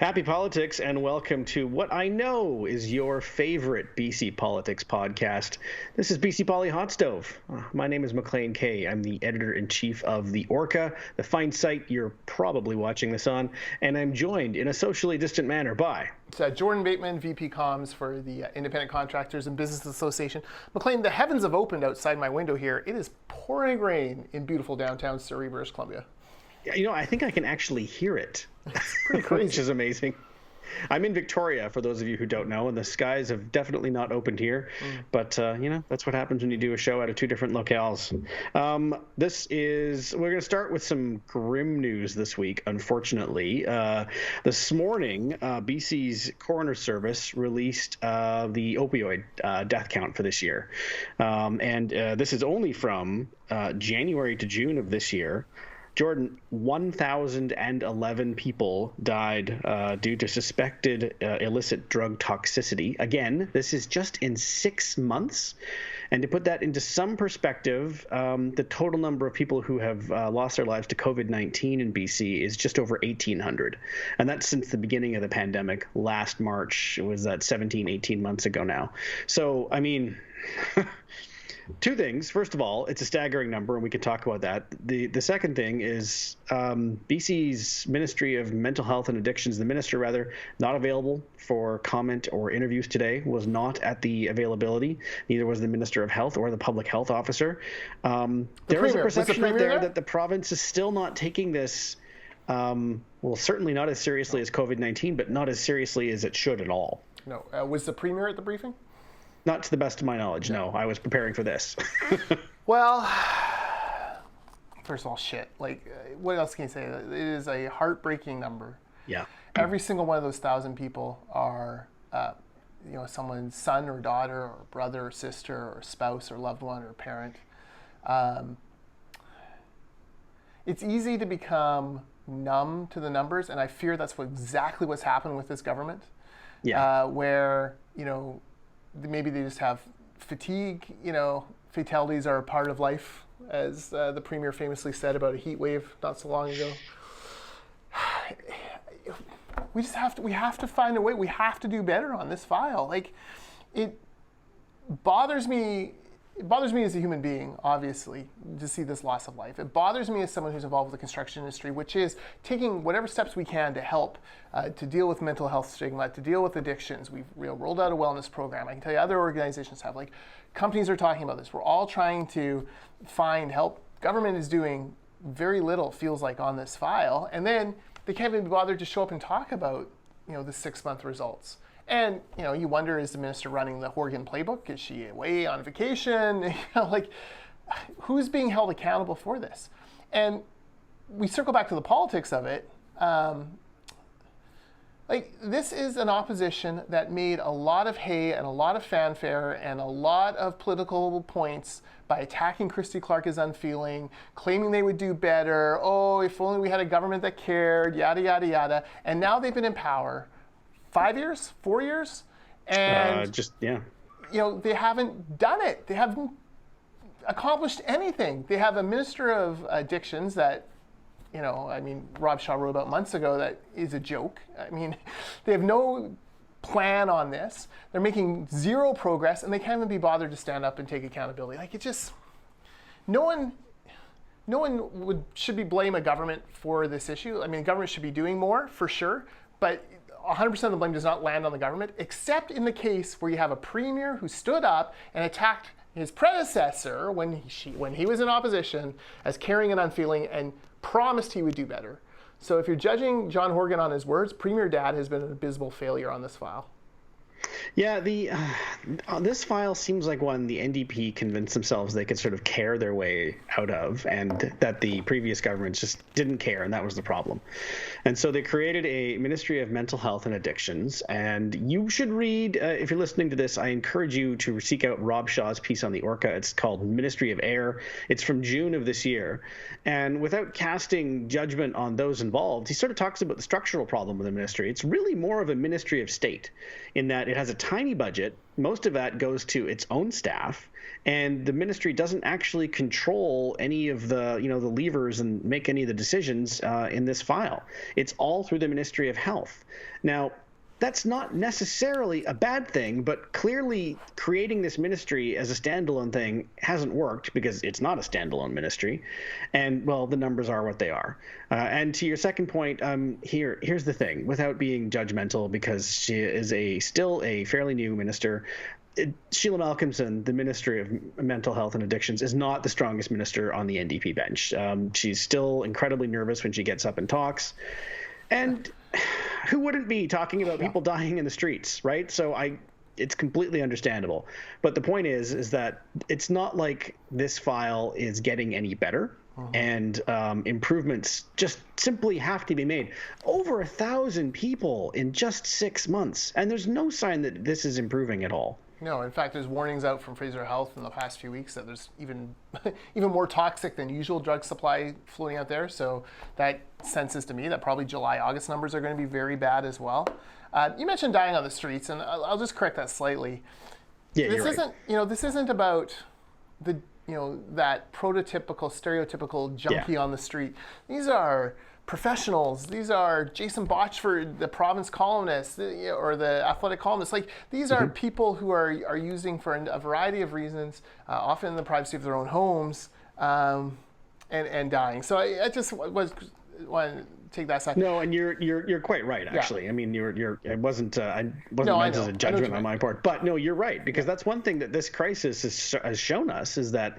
Happy politics and welcome to what I know is your favorite BC politics podcast. This is BC Poly Hot Stove. My name is Maclean K. I'm the editor-in-chief of The Orca, the fine site you're probably watching this on, and I'm joined in a socially distant manner by... It's Jordan Bateman, VP Comms for the Independent Contractors and Business Association. Maclean, the heavens have opened outside my window here. It is pouring rain in beautiful downtown Surrey, British Columbia. You know, I think I can actually hear it. It's pretty crazy. Which is amazing. I'm in Victoria, for those of you who don't know, and the skies have definitely not opened here. But, you know, that's what happens when you do a show out of two different locales. We're going to start with some grim news this week, unfortunately. This morning, BC's Coroner Service released the opioid death count for this year. And this is only from January to June of this year. Jordan, 1,011 people died due to suspected illicit drug toxicity. Again, this is just in 6 months. And to put that into some perspective, the total number of people who have lost their lives to COVID-19 in BC is just over 1,800. And that's since the beginning of the pandemic last March. It was that 17, 18 months ago now. So, I mean... Two things. First of all, it's a staggering number, and we can talk about that. The second thing is BC's Ministry of Mental Health and Addictions, the minister rather, not available for comment or interviews today, was not at the availability. Neither was the Minister of Health or the Public Health Officer. There is a perception out there that the province is still not taking this, well, certainly not as seriously as COVID-19, but not as seriously as it should at all. No. Was the Premier at the briefing? Not to the best of my knowledge, no. I was preparing for this. Well, first of all, shit. Like, what else can you say? It is a heartbreaking number. Yeah. Every single one of those 1,000 people are, someone's son or daughter or brother or sister or spouse or loved one or parent. It's easy to become numb to the numbers, and I fear that's exactly what's happened with this government. Yeah. Where, maybe they just have fatigue. Fatalities are a part of life, as the Premier famously said about a heat wave not so long ago. We have to find a way. We have to do better on this file. Like, it bothers me. It bothers me as a human being, obviously, to see this loss of life. It bothers me as someone who's involved with the construction industry, which is taking whatever steps we can to help to deal with mental health stigma, to deal with addictions. We've rolled out a wellness program. I can tell you other organizations have. Like, companies are talking about this. We're all trying to find help. Government is doing very little, feels like, on this file. And then they can't even be bothered to show up and talk about, the 6-month results. And, you wonder, is the minister running the Horgan playbook? Is she away on vacation? Who's being held accountable for this? And we circle back to the politics of it. This is an opposition that made a lot of hay and a lot of fanfare and a lot of political points by attacking Christy Clark as unfeeling, claiming they would do better. Oh, if only we had a government that cared, yada, yada, yada. And now they've been in power 5 years, 4 years, and they haven't done it. They haven't accomplished anything. They have a minister of addictions that, Rob Shaw wrote about months ago, that is a joke. They have no plan on this. They're making zero progress, and they can't even be bothered to stand up and take accountability. No one should be blame a government for this issue. Government should be doing more, for sure, but 100% of the blame does not land on the government, except in the case where you have a premier who stood up and attacked his predecessor when he was in opposition as caring and unfeeling and promised he would do better. So if you're judging John Horgan on his words, Premier Dad has been an abysmal failure on this file. Yeah, this file seems like one the NDP convinced themselves they could sort of care their way out of, and that the previous governments just didn't care, and that was the problem. And so they created a Ministry of Mental Health and Addictions, and you should read, if you're listening to this, I encourage you to seek out Rob Shaw's piece on the Orca. It's called Ministry of Air. It's from June of this year. And without casting judgment on those involved, he sort of talks about the structural problem with the ministry. It's really more of a ministry of state, in that it has a tiny budget. Most of that goes to its own staff, and the ministry doesn't actually control any of the, the levers and make any of the decisions in this file. It's all through the Ministry of Health. Now, that's not necessarily a bad thing, but clearly creating this ministry as a standalone thing hasn't worked because it's not a standalone ministry. And, well, the numbers are what they are. And to your second point, here's the thing, without being judgmental, because she is still a fairly new minister. Sheila Malcolmson, the Ministry of Mental Health and Addictions, is not the strongest minister on the NDP bench. She's still incredibly nervous when she gets up and talks. And who wouldn't be talking about people dying in the streets, right? So it's completely understandable. But the point is that it's not like this file is getting any better, and improvements just simply have to be made. Over 1,000 people in just 6 months, and there's no sign that this is improving at all. No, in fact, there's warnings out from Fraser Health in the past few weeks that there's even more toxic than usual drug supply floating out there. So that senses to me that probably July, August numbers are going to be very bad as well. You mentioned dying on the streets, and I'll just correct that slightly. Yeah, you're right. This isn't about the that prototypical, stereotypical junkie on the street. These are professionals. These are Jason Botchford, the province columnist, or the athletic columnist. Like, these are people who are using for a variety of reasons, often in the privacy of their own homes, and dying. So I just want to take that side. No, and you're quite right, actually. Yeah. I mean, it wasn't meant as a judgment on my part, but no, you're right, because that's one thing that this crisis has shown us, is that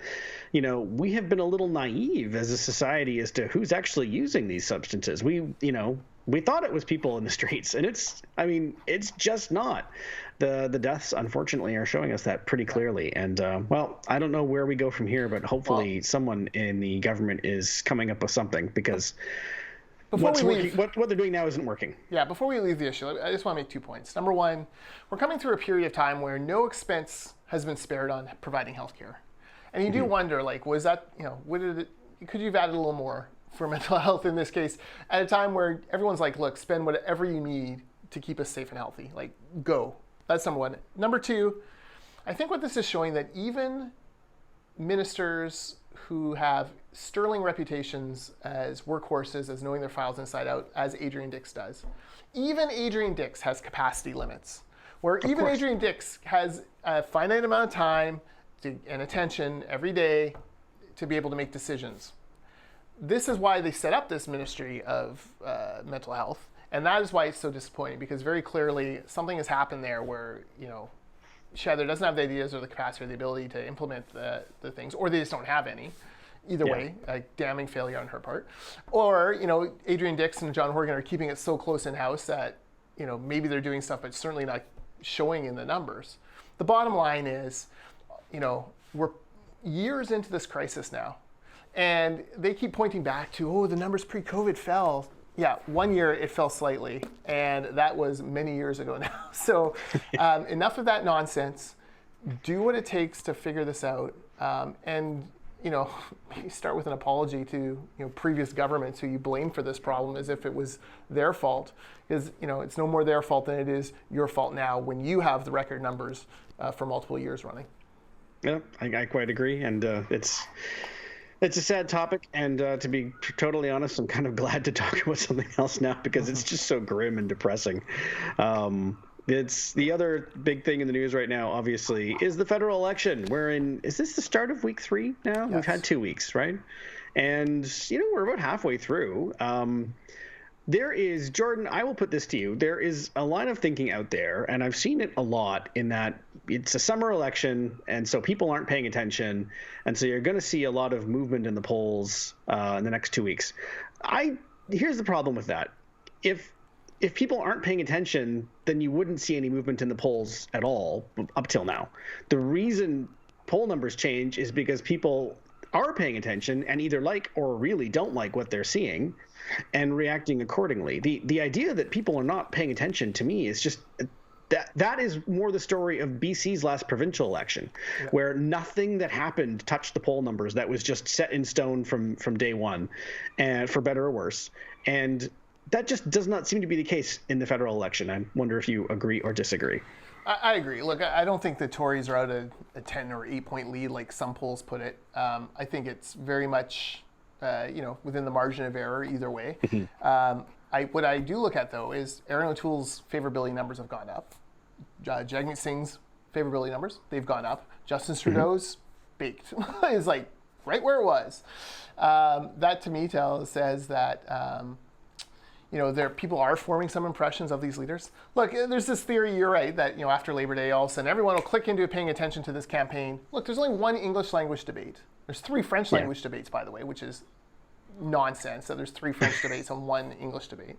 we have been a little naive as a society as to who's actually using these substances. We thought it was people in the streets, and it's just not. The deaths, unfortunately, are showing us that pretty clearly. And well, I don't know where we go from here, but hopefully someone in the government is coming up with something, because what they're doing now isn't working. Yeah, before we leave the issue, I just want to make 2 points. Number one, we're coming through a period of time where no expense has been spared on providing healthcare. And you do wonder, like, was that, could you have added a little more for mental health in this case, at a time where everyone's like, look, spend whatever you need to keep us safe and healthy. Like, go. That's number one. Number two, I think what this is showing, that even ministers who have sterling reputations as workhorses, as knowing their files inside out, as Adrian Dix does, even Adrian Dix has capacity limits, where even Adrian Dix has a finite amount of time and attention every day to be able to make decisions. This is why they set up this Ministry of Mental Health, and that is why it's so disappointing, because very clearly something has happened there where, she either doesn't have the ideas or the capacity or the ability to implement the things, or they just don't have any. Either way, a damning failure on her part. Or, Adrian Dix and John Horgan are keeping it so close in-house that, maybe they're doing stuff, but certainly not showing in the numbers. The bottom line is, we're years into this crisis now, and they keep pointing back to, the numbers pre-COVID fell. Yeah, 1 year it fell slightly, and that was many years ago now. So enough of that nonsense. Do what it takes to figure this out, and maybe start with an apology to previous governments who you blame for this problem, as if it was their fault, because it's no more their fault than it is your fault now when you have the record numbers for multiple years running. Yeah, I quite agree, and it's a sad topic, and to be totally honest, I'm kind of glad to talk about something else now, because it's just so grim and depressing. It's the other big thing in the news right now, obviously, is the federal election. Is this the start of week 3 now? Yes. We've had 2 weeks, right? And, we're about halfway through. There is, Jordan, I will put this to you. There is a line of thinking out there, and I've seen it a lot, in that it's a summer election, and so people aren't paying attention, and so you're going to see a lot of movement in the polls in the next 2 weeks. Here's the problem with that. If people aren't paying attention, then you wouldn't see any movement in the polls at all up till now. The reason poll numbers change is because people are paying attention and either like or really don't like what they're seeing and reacting accordingly. The idea that people are not paying attention, to me, is just that is more the story of BC's last provincial election, where nothing that happened touched the poll numbers. That was just set in stone from day one, and for better or worse. And that just does not seem to be the case in the federal election. I wonder if you agree or disagree. I agree. Look, I don't think the Tories are out a 10 or 8 point lead like some polls put it. I think it's very much, within the margin of error either way. What I do look at, though, is Erin O'Toole's favorability numbers have gone up. Jagmeet Singh's favorability numbers, they've gone up. Justin Trudeau's baked is like right where it was. That to me says that people are forming some impressions of these leaders. Look, there's this theory, you're right, that after Labor Day, all of a sudden everyone will click into paying attention to this campaign. Look, there's only one English language debate. There's 3 French language debates, by the way, which is nonsense. So there's 3 French debates and 1 English debate.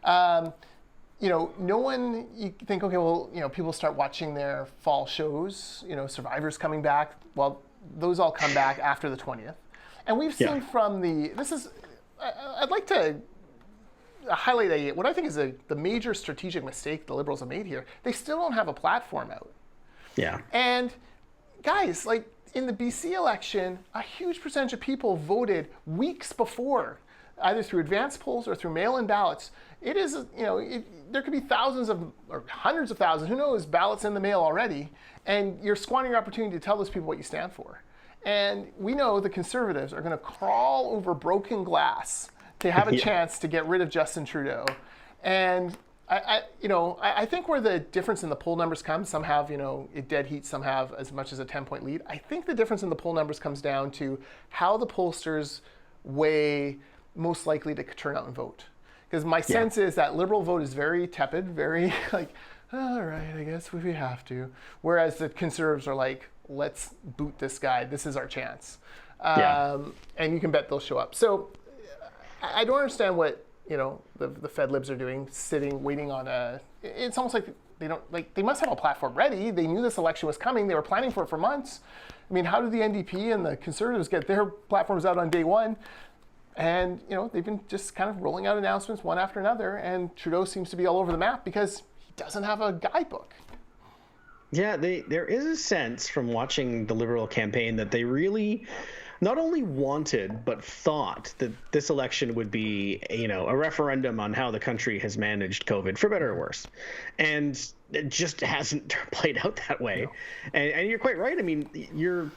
No one, you think, okay, well, people start watching their fall shows, Survivor's coming back. Well, those all come back after the 20th. And we've seen I'd like to highlight what I think is the major strategic mistake the Liberals have made here. They still don't have a platform out. Yeah. And guys, like in the BC election, a huge percentage of people voted weeks before, either through advanced polls or through mail-in ballots. It is, there could be thousands or hundreds of thousands, who knows, ballots in the mail already, and you're squandering your opportunity to tell those people what you stand for. And we know the Conservatives are going to crawl over broken glass to have a chance to get rid of Justin Trudeau. And I think where the difference in the poll numbers comes, some have, a dead heat, some have as much as a 10-point lead. I think the difference in the poll numbers comes down to how the pollsters weigh most likely to turn out and vote. Because my sense is that Liberal vote is very tepid, very like, all right, I guess we have to. Whereas the Conservatives are like, let's boot this guy. This is our chance. And you can bet they'll show up. So I don't understand what the Fed Libs are doing, sitting, waiting on it's almost like they must have a platform ready. They knew this election was coming. They were planning for it for months. I mean, how did the NDP and the Conservatives get their platforms out on day one? And, they've been just kind of rolling out announcements one after another. And Trudeau seems to be all over the map because he doesn't have a guidebook. Yeah, there is a sense from watching the Liberal campaign that they really not only wanted, but thought that this election would be, a referendum on how the country has managed COVID, for better or worse. And it just hasn't played out that way. No. And you're quite right. I mean, your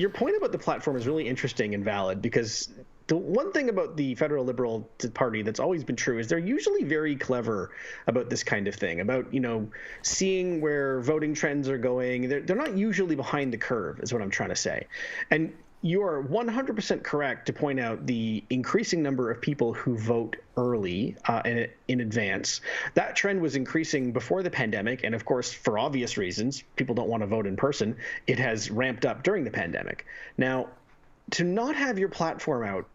point about the platform is really interesting and valid, because the one thing about the Federal Liberal Party that's always been true is they're usually very clever about this kind of thing, about, seeing where voting trends are going. They're not usually behind the curve, is what I'm trying to say. And you are 100% correct to point out the increasing number of people who vote early in advance. That trend was increasing before the pandemic. And of course, for obvious reasons, people don't want to vote in person. It has ramped up during the pandemic. Now, to not have your platform out,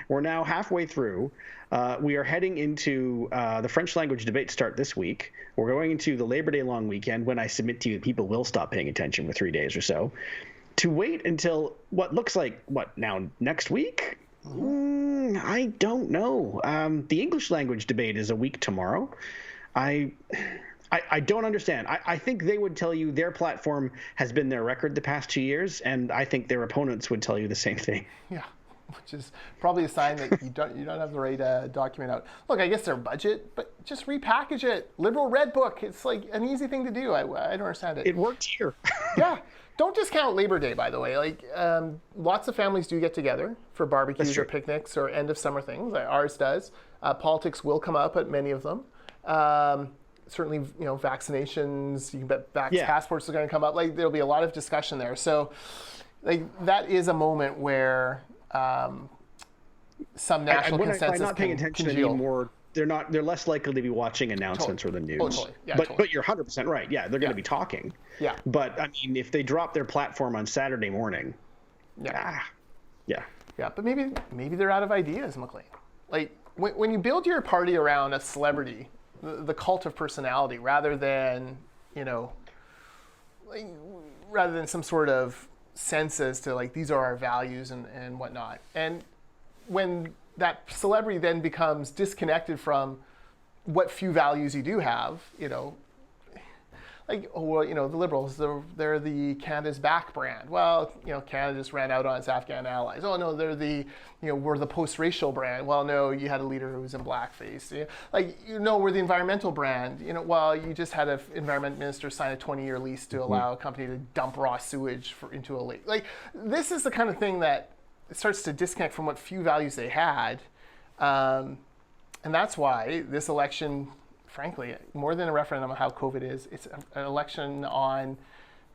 we're now halfway through. We are heading into the French language debate start this week. We're going into the Labor Day long weekend, when I submit to you that people will stop paying attention for 3 days or so. To wait until what looks like, next week? I don't know. The English language debate is a week tomorrow. I don't understand. I think they would tell you their platform has been their record the past 2 years, and I think their opponents would tell you the same thing. Yeah, which is probably a sign that you don't have the right document out. Look, I guess their budget, but just repackage it. Liberal Red Book. It's like an easy thing to do. I don't understand it. It worked here. Yeah. Don't discount Labor Day, by the way. Like, lots of families do get together for barbecues or picnics or end of summer things. Ours does. Politics will come up at many of them. Certainly, vaccinations. You can bet passports are going to come up. Like, there'll be a lot of discussion there. So, like, that is a moment where some national consensus by not paying attention anymore. They're less likely to be watching announcements or the news. Totally. Yeah, but you're 100% right. Yeah, they're going to be talking. Yeah. But I mean, if they drop their platform on Saturday morning, yeah. But maybe they're out of ideas, Maclean. Like when you build your party around a celebrity, the cult of personality, rather than some sort of sense as to like these are our values and whatnot, and when that celebrity then becomes disconnected from what few values you do have, like, oh, well, the Liberals, they're the Canada's back brand. Well, Canada just ran out on its Afghan allies. Oh no, they're the, we're the post-racial brand. Well, no, you had a leader who was in blackface. We're the environmental brand. Well, you just had an environment minister sign a 20-year lease to allow a company to dump raw sewage into a lake. Like, this is the kind of thing that starts to disconnect from what few values they had. And that's why this election, frankly, more than a referendum on how COVID is, it's an election on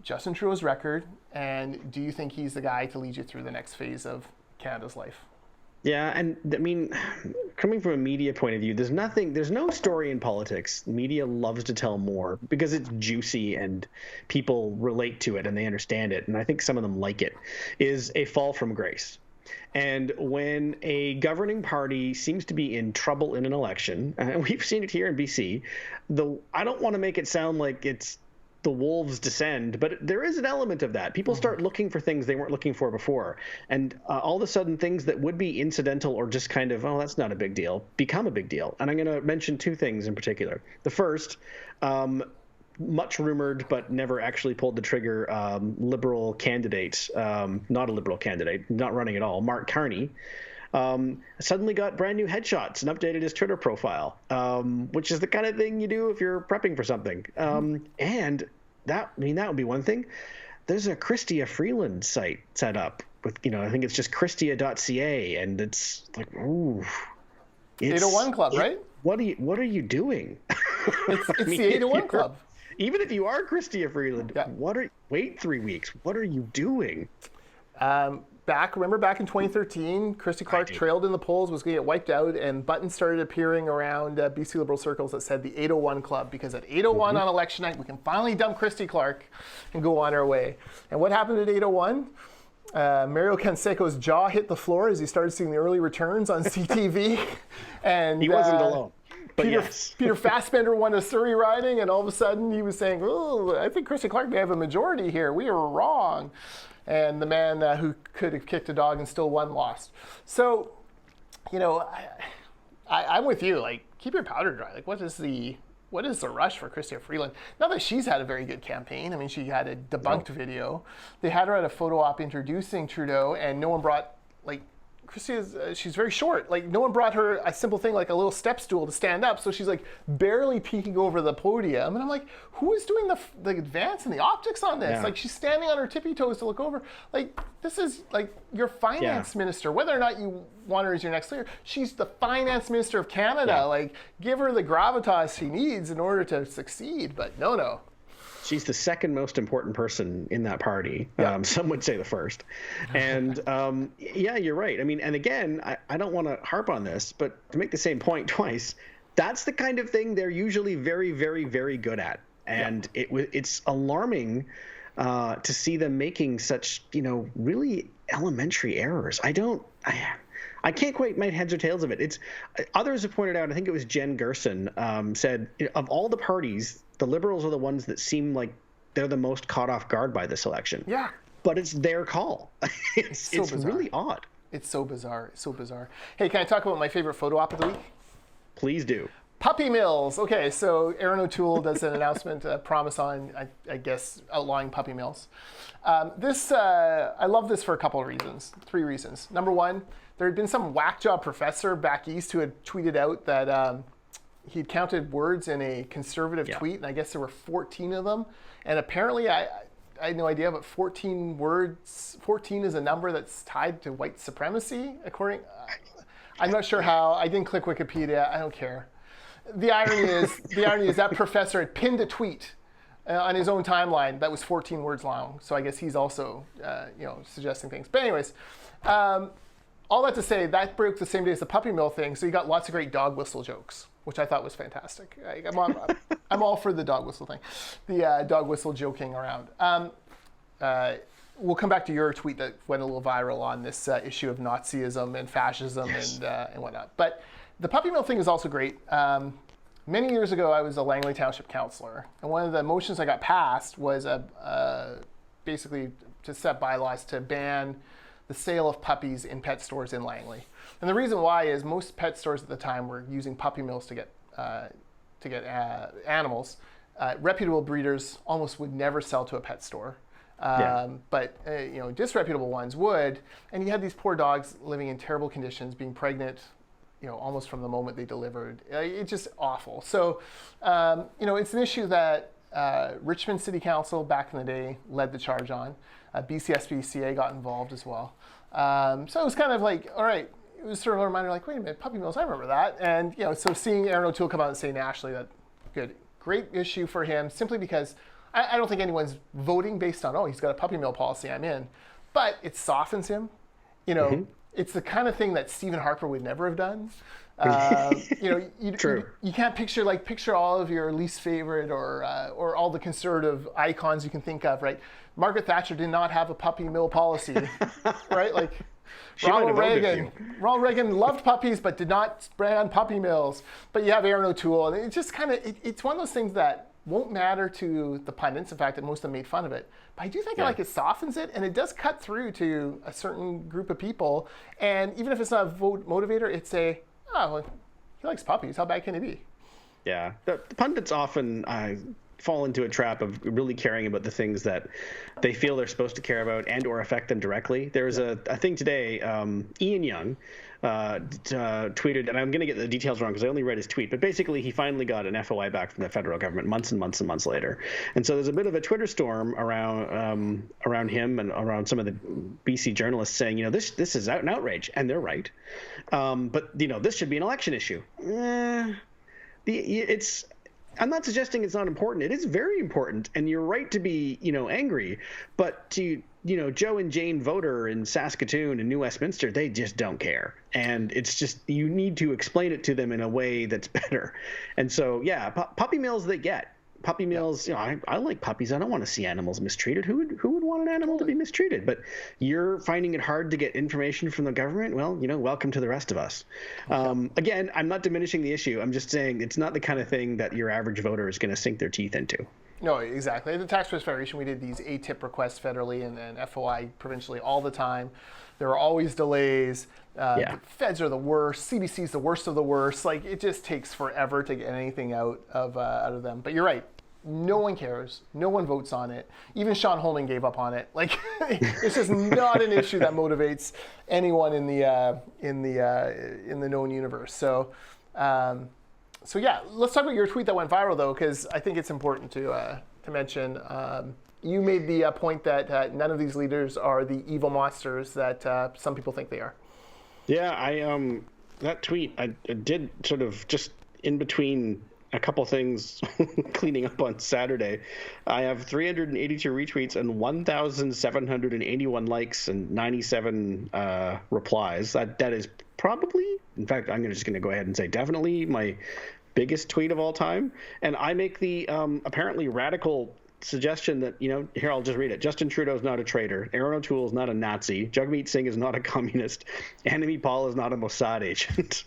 Justin Trudeau's record, and do you think he's the guy to lead you through the next phase of Canada's life? Yeah, and I mean, coming from a media point of view, there's no story in politics. Media loves to tell more because it's juicy and people relate to it and they understand it, and I think some of them like it, is a fall from grace. And when a governing party seems to be in trouble in an election, and we've seen it here in BC, I don't want to make it sound like it's the wolves descend, but there is an element of that. People start looking for things they weren't looking for before. And all of a sudden, things that would be incidental or just kind of, oh, that's not a big deal, become a big deal. And I'm going to mention two things in particular. The first, much rumored but never actually pulled the trigger, Liberal candidate, not a Liberal candidate, not running at all, Mark Carney, suddenly got brand new headshots and updated his Twitter profile, which is the kind of thing you do if you're prepping for something. And that would be one thing. There's a Chrystia Freeland site set up with, I think it's just Chrystia.ca, and it's like, ooh. It's 801 Club, right? What are you doing? It's the 801 Club. Even if you are Chrystia Freeland, yeah. Wait 3 weeks. What are you doing? Remember back in 2013, Christy Clark trailed in the polls, was going to get wiped out, and buttons started appearing around BC Liberal circles that said the 801 Club, because at 801 on election night, we can finally dump Christy Clark and go on our way. And what happened at 801? Mario Canseco's jaw hit the floor as he started seeing the early returns on CTV. And he wasn't alone. But Peter Fassbender won a Surrey riding, and all of a sudden he was saying, oh, I think Christy Clark may have a majority here. We are wrong. And the man who could have kicked a dog and still won lost. So, I'm with you. Like, keep your powder dry. Like, what is the rush for Chrystia Freeland? Not that she's had a very good campaign. I mean, she had a debunked video. They had her at a photo op introducing Trudeau, and no one brought, Chrystia, she's very short. Like, no one brought her a simple thing like a little step stool to stand up. So she's like barely peeking over the podium. And I'm like, who is doing the advance and the optics on this? Yeah. Like, she's standing on her tippy toes to look over. Like, this is like your finance minister, whether or not you want her as your next leader. She's the finance minister of Canada. Yeah. Like, give her the gravitas she needs in order to succeed. But no. She's the second most important person in that party. Yeah. Some would say the first. And yeah, you're right. I mean, and again, I don't want to harp on this, but to make the same point twice, that's the kind of thing they're usually very, very, very good at. And it's alarming to see them making such, really elementary errors. I can't quite make heads or tails of it. Others have pointed out, I think it was Jen Gerson, said, of all the parties, the Liberals are the ones that seem like they're the most caught off guard by this election. Yeah. But it's their call. It's really odd. It's so bizarre. It's so bizarre. Hey, can I talk about my favorite photo op of the week? Please do. Puppy mills. Okay, so Aaron O'Toole does an announcement, a promise on, I guess, outlawing puppy mills. I love this for a couple of reasons. 3 reasons. Number one, there had been some whack job professor back east who had tweeted out that he'd counted words in a conservative tweet, and I guess there were 14 of them. And apparently, I had no idea, but 14 words, 14 is a number that's tied to white supremacy, I'm not sure how. I didn't click Wikipedia. I don't care. The irony is that professor had pinned a tweet on his own timeline that was 14 words long. So I guess he's also, suggesting things. But anyways, all that to say, that broke the same day as the puppy mill thing. So you got lots of great dog whistle jokes, which I thought was fantastic. I'm all for the dog whistle thing, the dog whistle joking around. We'll come back to your tweet that went a little viral on this issue of Nazism and fascism and whatnot. But the puppy mill thing is also great. Many years ago, I was a Langley Township councillor, and one of the motions I got passed was basically to set bylaws to ban the sale of puppies in pet stores in Langley. And the reason why is most pet stores at the time were using puppy mills to get animals. reputable breeders almost would never sell to a pet store. But disreputable ones would, and you had these poor dogs living in terrible conditions, being pregnant, almost from the moment they delivered. It's just awful. So, it's an issue that Richmond City Council back in the day led the charge on. BCSPCA got involved as well. So it was kind of like, all right, it was sort of a reminder, like, wait a minute, puppy mills, I remember that. And so seeing Aaron O'Toole come out and say nationally that, great issue for him, simply because I don't think anyone's voting based on, he's got a puppy mill policy, I'm in. But it softens him. It's the kind of thing that Stephen Harper would never have done. True. You can't picture all of your least favorite or all the conservative icons you can think of, right? Margaret Thatcher did not have a puppy mill policy, right? Like Ronald Reagan loved puppies but did not brand puppy mills. But you have Aaron O'Toole, and it's just kind of it's one of those things that won't matter to the pundits. In fact, that most of them made fun of it. But I do think it softens it, and it does cut through to a certain group of people. And even if it's not a vote motivator, it's he likes puppies. How bad can it be? Yeah, the pundits often fall into a trap of really caring about the things that they feel they're supposed to care about and or affect them directly. There was a thing today, Ian Young tweeted, and I'm going to get the details wrong because I only read his tweet, but basically he finally got an FOI back from the federal government months and months and months later. And so there's a bit of a Twitter storm around him and around some of the BC journalists saying, this is an outrage, and they're right. But this should be an election issue. I'm not suggesting it's not important. It is very important, and you're right to be, angry. But to, Joe and Jane voter in Saskatoon and New Westminster, they just don't care. And it's just, you need to explain it to them in a way that's better. And so, puppy mills they get. Puppy mills, I like puppies. I don't want to see animals mistreated. Who would want an animal to be mistreated? But you're finding it hard to get information from the government? Well, welcome to the rest of us. Again, I'm not diminishing the issue. I'm just saying it's not the kind of thing that your average voter is going to sink their teeth into. No, exactly. At the Taxpayers Federation, we did these ATIP requests federally and FOI provincially all the time. There are always delays. The feds are the worst. CBC is the worst of the worst. Like, it just takes forever to get anything out of them. But you're right. No one cares. No one votes on it. Even Sean Holman gave up on it. Like, it's just not an issue that motivates anyone in the known universe. So let's talk about your tweet that went viral though, because I think it's important to mention. You made the point that none of these leaders are the evil monsters that some people think they are. Yeah, that tweet I did sort of just in between a couple things cleaning up on Saturday. I have 382 retweets and 1,781 likes and 97 replies. That is probably, in fact, I'm just going to go ahead and say definitely my biggest tweet of all time. And I make the apparently radical suggestion that, here, I'll just read it. Justin Trudeau is not a traitor. Aaron O'Toole is not a Nazi. Jagmeet Singh is not a communist. Anami Paul is not a Mossad agent.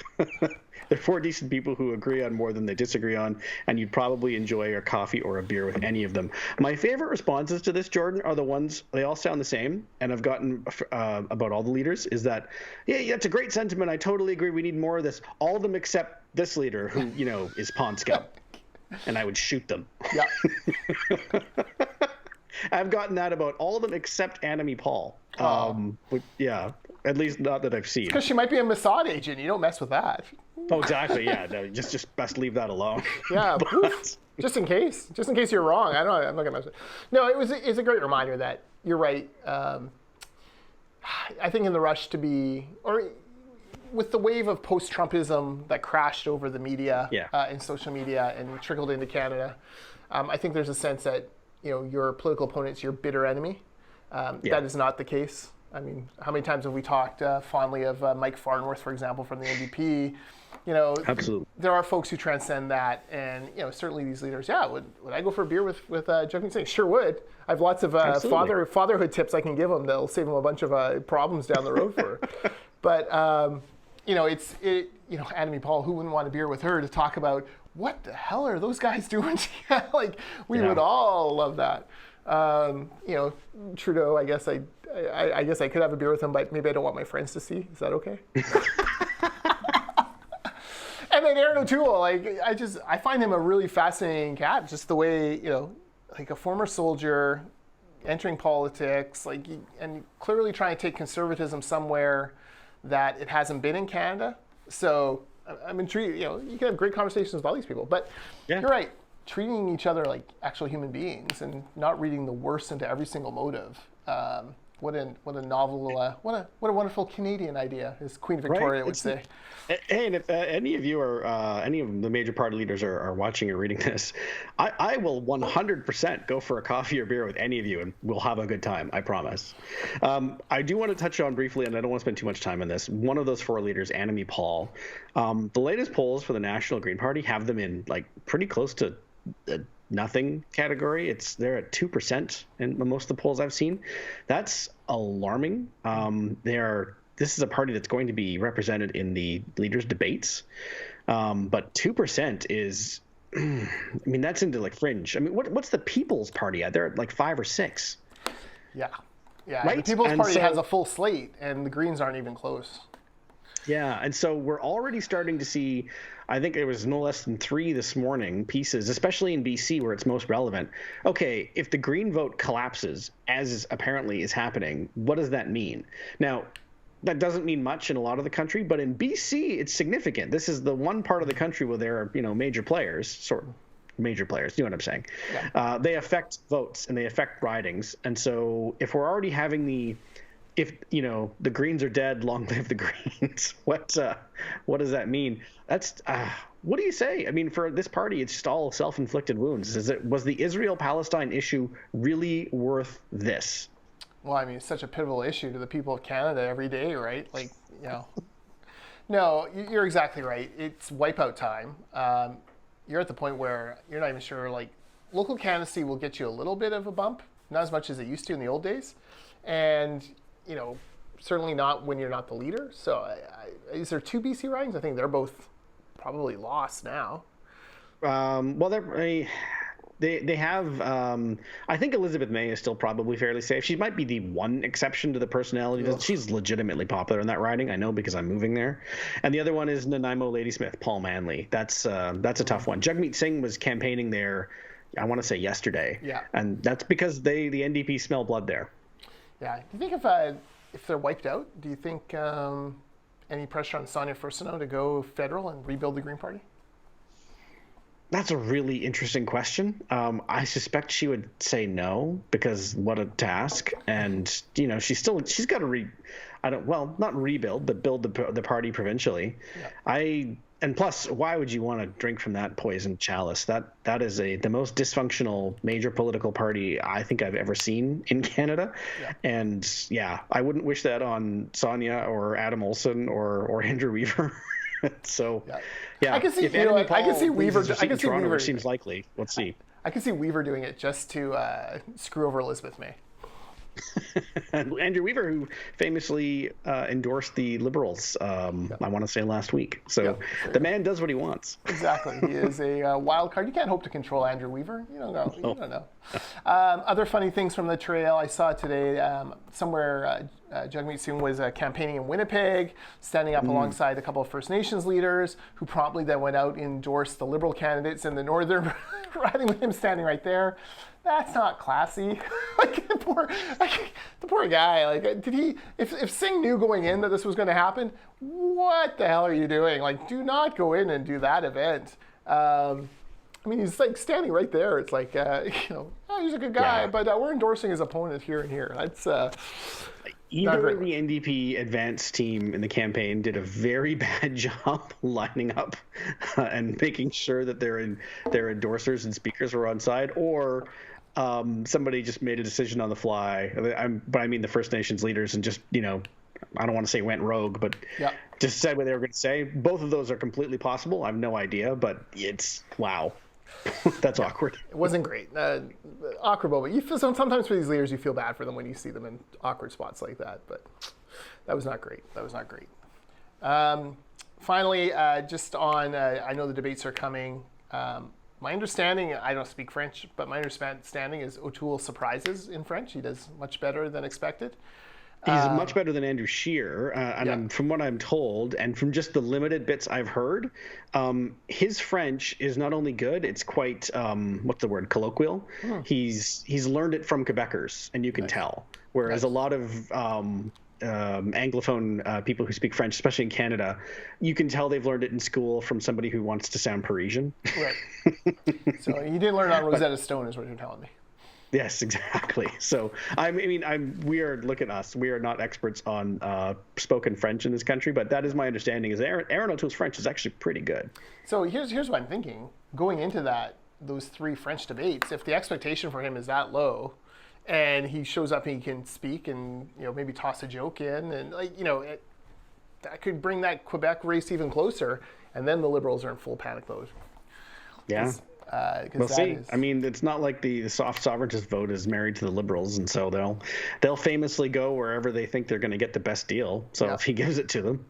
They're four decent people who agree on more than they disagree on, and you'd probably enjoy a coffee or a beer with any of them. My favorite responses to this, Jordan, are the ones, they all sound the same, and I've gotten about all the leaders, is that, that's a great sentiment. I totally agree. We need more of this. All of them except this leader who, is Pawn Scout. And I would shoot them. Yeah. I've gotten that about all of them except Anami Paul. At least not that I've seen. Because she might be a Mossad agent. You don't mess with that. Oh, exactly. Yeah, no, just best leave that alone. Yeah, just in case you're wrong. I'm not gonna mess with it. No, it's a great reminder that you're right. I think in the rush to be, or with the wave of post-Trumpism that crashed over the media and social media and trickled into Canada, I think there's a sense that your political opponent's your bitter enemy. That is not the case. I mean, how many times have we talked fondly of Mike Farnworth, for example, from the NDP? Absolutely. There are folks who transcend that, and certainly these leaders. Yeah, would I go for a beer with Jagmeet Singh? Sure would. I have lots of fatherhood tips I can give them that'll save them a bunch of problems down the road for. But Anami Paul, who wouldn't want a beer with her to talk about what the hell are those guys doing? We would all love that. Trudeau, I guess I could have a beer with him, but maybe I don't want my friends to see. Is that okay? And then Aaron O'Toole, like I find him a really fascinating cat. Just the way, like a former soldier entering politics, and clearly trying to take conservatism somewhere that it hasn't been in Canada. So I'm intrigued. You can have great conversations with all these people, but you're right. Treating each other like actual human beings and not reading the worst into every single motive. What a novel, what a wonderful Canadian idea, as Queen Victoria would say. Hey, and if any of you are, any of the major party leaders are watching or reading this, I will 100% go for a coffee or beer with any of you, and we'll have a good time, I promise. I do want to touch on briefly, and I don't want to spend too much time on this, one of those four leaders, Annamie Paul. The latest polls for the National Green Party have them in pretty close to nothing category. They're at 2% in most of the polls I've seen. That's alarming. This is a party that's going to be represented in the leaders' debates, but 2% is, that's into fringe. What's the People's Party at? They're at 5 or 6. Yeah, right. The People's Party has a full slate, and the Greens aren't even close. Yeah, and so we're already starting to see, I think there was no less than 3 this morning pieces, especially in BC where it's most relevant. Okay, if the Green vote collapses, as apparently is happening, what does that mean? Now, that doesn't mean much in a lot of the country, but in BC, it's significant. This is the one part of the country where there are, major players, major players, you know what I'm saying? Yeah. They affect votes and they affect ridings. And so if we're already having if the Greens are dead, long live the Greens. What does that mean? That's what do you say? For this party, it's just all self-inflicted wounds. Was the Israel-Palestine issue really worth this? Well, it's such a pivotal issue to the people of Canada every day, right? No, you're exactly right. It's wipeout time. You're at the point where you're not even sure. Local candidacy will get you a little bit of a bump, not as much as it used to in the old days, and certainly not when you're not the leader. So is there 2 BC ridings? I think they're both probably lost now. Well, they have. I think Elizabeth May is still probably fairly safe. She might be the one exception to the personality. Ugh. She's legitimately popular in that riding. I know because I'm moving there. And the other one is Nanaimo Ladysmith, Paul Manley. That's a tough one. Jagmeet Singh was campaigning there, I want to say yesterday. Yeah. And that's because the NDP smell blood there. Yeah. Do you think if they're wiped out, do you think any pressure on Sonia Furstenau to go federal and rebuild the Green Party? That's a really interesting question. I suspect she would say no, because what a task. And she's got to not rebuild, but build the party provincially. Yeah. And plus, why would you want to drink from that poisoned chalice? That is the most dysfunctional major political party I think I've ever seen in Canada. Yeah. And I wouldn't wish that on Sonia or Adam Olsen or Andrew Weaver. So, I can see. I can see Weaver. Toronto seems likely. Let's see. I can see Weaver doing it just to screw over Elizabeth May. Andrew Weaver, who famously endorsed the Liberals, I want to say last week. So the man does what he wants. Exactly. He is a wild card. You can't hope to control Andrew Weaver. You don't know. No. You don't know. Other funny things from the trail I saw today. Somewhere Jagmeet Singh was campaigning in Winnipeg, standing up alongside a couple of First Nations leaders, who promptly then went out and endorsed the Liberal candidates in the Northern riding with him standing right there. That's not classy. The poor guy. Did he? If Singh knew going in that this was going to happen, what the hell are you doing? Do not go in and do that event. He's standing right there. It's he's a good guy, but we're endorsing his opponent here and here. That's either the NDP advance team in the campaign did a very bad job lining up and making sure that their endorsers and speakers were on side, or somebody just made a decision on the fly. But I mean the First Nations leaders, and just I don't want to say went rogue, but just said what they were going to say. Both of those are completely possible. I have no idea, but it's wow. That's awkward. It wasn't great. Awkward moment. You feel sometimes for these leaders, you feel bad for them when you see them in awkward spots like that. But that was not great. Finally, just on, I know the debates are coming. My understanding, I don't speak French, but my understanding is O'Toole surprises in French. He does much better than expected. He's much better than Andrew Scheer, and from what I'm told, and from just the limited bits I've heard, his French is not only good; it's quite what's the word? Colloquial. He's learned it from Quebecers, and you can tell. Whereas a lot of Anglophone people who speak French, especially in Canada, you can tell they've learned it in school from somebody who wants to sound Parisian. Right. So you didn't learn on Rosetta Stone, is what you're telling me. Yes, exactly. So look at us. We are not experts on spoken French in this country, but that is my understanding. Is Aaron O'Toole's French is actually pretty good. So here's what I'm thinking. Going into those 3 French debates, if the expectation for him is that low, and he shows up and he can speak and maybe toss a joke in, and that could bring that Quebec race even closer, and then the Liberals are in full panic mode. Yeah. We'll see. I mean, it's not like the soft sovereigntist vote is married to the Liberals, and so they'll famously go wherever they think they're going to get the best deal. So if he gives it to them.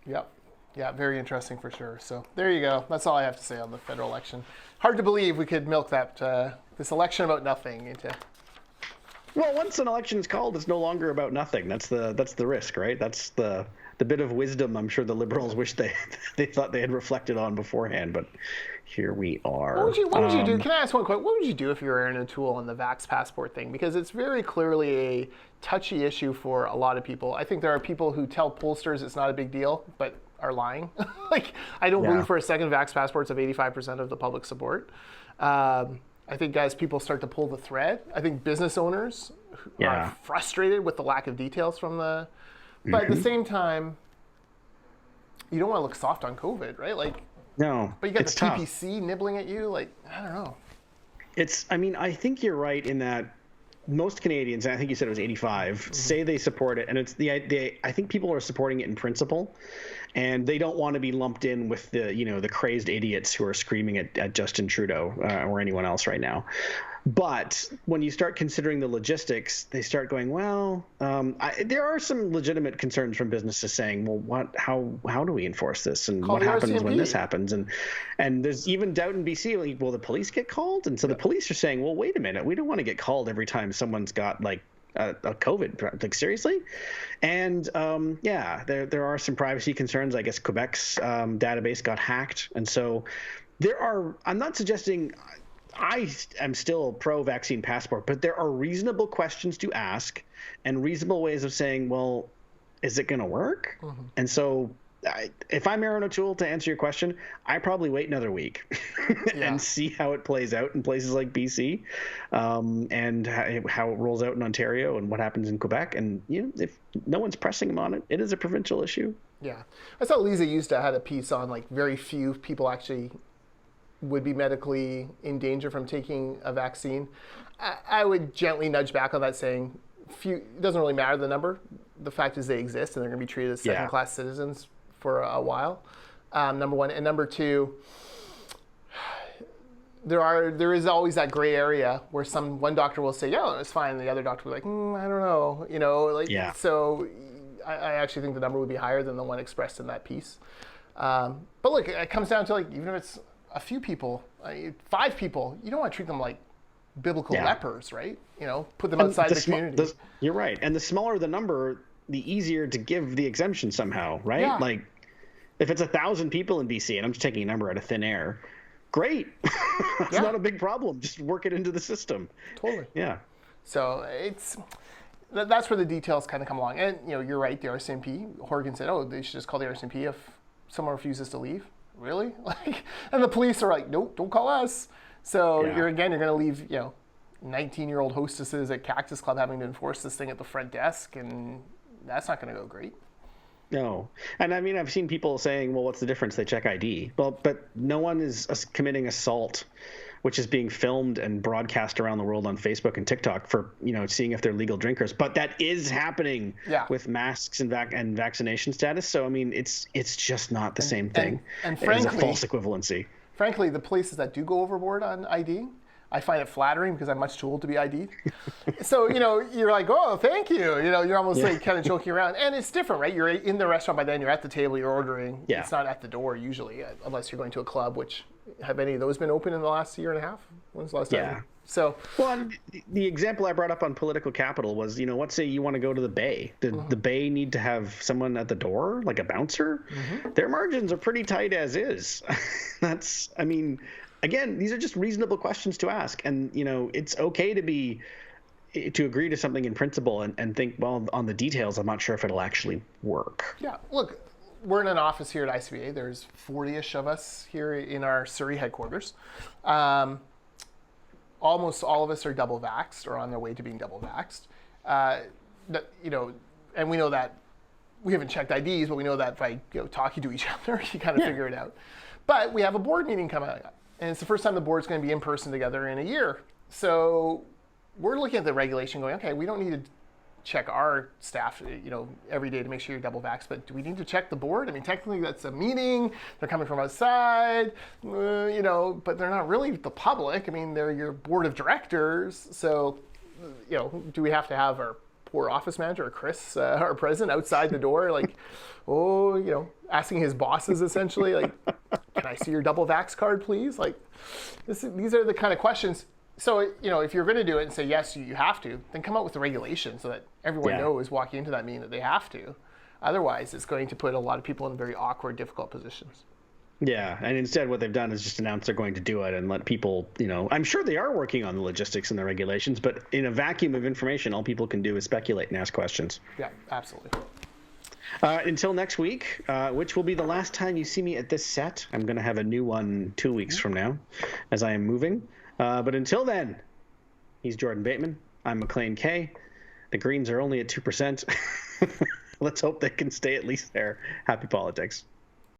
Yep. Yeah, very interesting for sure. So there you go. That's all I have to say on the federal election. Hard to believe we could milk this election about nothing into. Well, once an election is called, it's no longer about nothing. That's the risk, right? That's the bit of wisdom I'm sure the Liberals wish they thought they had reflected on beforehand, but here we are. What would you do? Can I ask one question? What would you do if you were Aaron O'Toole on the vax passport thing? Because it's very clearly a touchy issue for a lot of people. I think there are people who tell pollsters it's not a big deal, but are lying. I don't believe for a second vax passports have 85% of the public support. I think as people start to pull the thread, I think business owners are frustrated with the lack of details from the. But at the same time, you don't want to look soft on COVID, right? No. But you got the tough. TPC nibbling at you. I don't know. I think you're right in that most Canadians, and I think you said it was 85, say they support it, and it's I think people are supporting it in principle, and they don't want to be lumped in with the crazed idiots who are screaming at Justin Trudeau or anyone else right now. But when you start considering the logistics, they start going, well, there are some legitimate concerns from businesses saying, well, how do we enforce this? And what happens when this happens? And there's even doubt in BC, will the police get called? And so the police are saying, well, wait a minute, we don't want to get called every time someone's got a COVID, seriously? And there are some privacy concerns. I guess Quebec's database got hacked. And so I'm not suggesting I am still pro-vaccine passport, but there are reasonable questions to ask and reasonable ways of saying, well, is it going to work? And so if I'm Aaron O'Toole, to answer your question, I probably wait another week and see how it plays out in places like BC and how it rolls out in Ontario and what happens in Quebec. And if no one's pressing him on it, it is a provincial issue. Yeah. I saw Lisa Yusta had a piece on very few people actually would be medically in danger from taking a vaccine. I would gently nudge back on that, saying it doesn't really matter the number. The fact is they exist and they're going to be treated as second-class citizens for a while, number one. And number two, there is always that gray area where one doctor will say, yeah, it's fine. And the other doctor will be like, I don't know. So I actually think the number would be higher than the one expressed in that piece. But look, it comes down to even if it's a few people, 5 people, you don't want to treat them like biblical lepers, right? Put them outside the community. You're right. And the smaller the number, the easier to give the exemption somehow, right? Yeah. If it's 1,000 people in BC, and I'm just taking a number out of thin air, great. It's not a big problem. Just work it into the system. Totally. Yeah. So that's where the details kind of come along. And you're right. The RCMP, Horgan said, they should just call the RCMP if someone refuses to leave. Really? And the police are like, nope, don't call us. So you're going to leave 19-year-old hostesses at Cactus Club having to enforce this thing at the front desk, and that's not going to go great. No. And I mean, I've seen people saying, well, what's the difference? They check ID. Well, but no one is committing assault, which is being filmed and broadcast around the world on Facebook and TikTok for, seeing if they're legal drinkers. But that is happening with masks and vaccination status. So, I mean, it's just not the same thing. And frankly, it's a false equivalency. Frankly, the places that do go overboard on ID, I find it flattering because I'm much too old to be ID'd. So, you're like, oh, thank you. You're almost kind of joking around. And it's different, right? You're in the restaurant by then, you're at the table, you're ordering. Yeah. It's not at the door usually, unless you're going to a club, which Have any of those been open in the last year and a half? When's the last time? Yeah. So, well, the example I brought up on political capital was, let's say you want to go to the Bay. The Bay need to have someone at the door, like a bouncer. Their margins are pretty tight as is. Again, these are just reasonable questions to ask. And, it's okay to agree to something in principle and think, well, on the details, I'm not sure if it'll actually work. Yeah, look, we're in an office here at ICBA. There's 40-ish of us here in our Surrey headquarters. Almost all of us are double vaxxed or on their way to being double vaxxed. And we know that we haven't checked IDs, but we know that by talking to each other, you kind of figure it out. But we have a board meeting coming up, and it's the first time the board's going to be in person together in a year. So we're looking at the regulation going, okay, we don't need to check our staff, every day to make sure you're double vaxxed, but do we need to check the board? I mean, technically that's a meeting. They're coming from outside, but they're not really the public. I mean, they're your board of directors. So, do we have to have our poor office manager or Chris, our president, outside the door, like, asking his bosses essentially, like, can I see your double vax card, please? Like, these are the kind of questions. So, if you're going to do it and say, yes, you have to, then come out with the regulation so that everyone knows walking into that meeting that they have to. Otherwise, it's going to put a lot of people in very awkward, difficult positions. Yeah, and instead what they've done is just announce they're going to do it and let people, I'm sure they are working on the logistics and the regulations, but in a vacuum of information, all people can do is speculate and ask questions. Yeah, absolutely. Until next week, which will be the last time you see me at this set. I'm going to have a new one 2 weeks from now as I am moving. But until then, he's Jordan Bateman. I'm Maclean K. The Greens are only at 2%. Let's hope they can stay at least there. Happy politics.